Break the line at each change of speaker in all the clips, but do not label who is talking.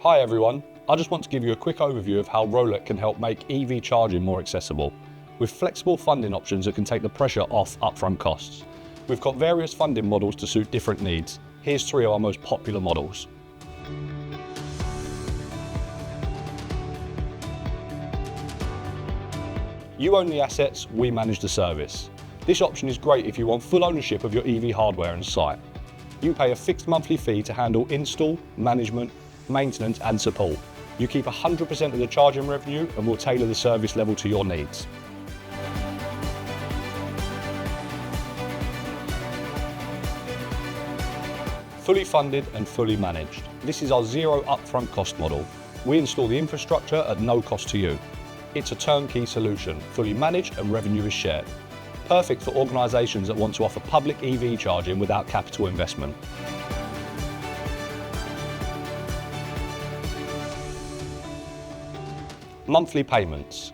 Hi everyone, I just want to give you a quick overview of how Rolec can help make EV charging more accessible, with flexible funding options that can take the pressure off upfront costs. We've got various funding models to suit different needs. Here's 3 of our most popular models. You own the assets, we manage the service. This option is great if you want full ownership of your EV hardware and site. You pay a fixed monthly fee to handle install, management, maintenance and support. You keep 100% of the charging revenue and will tailor the service level to your needs. Fully funded and fully managed. This is our zero upfront cost model. We install the infrastructure at no cost to you. It's a turnkey solution, fully managed and revenue is shared. Perfect for organisations that want to offer public EV charging without capital investment. Monthly payments.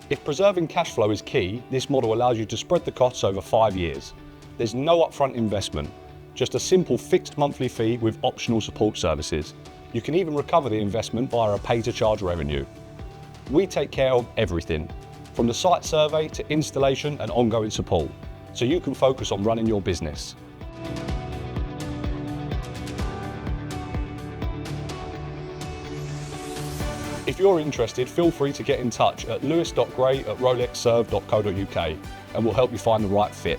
If preserving cash flow is key, this model allows you to spread the costs over 5 years. There's no upfront investment, just a simple fixed monthly fee with optional support services. You can even recover the investment via a pay-to-charge revenue. We take care of everything, from the site survey to installation and ongoing support, so you can focus on running your business. If you're interested, feel free to get in touch at lewis.gray@rolecserve.co.uk and we'll help you find the right fit.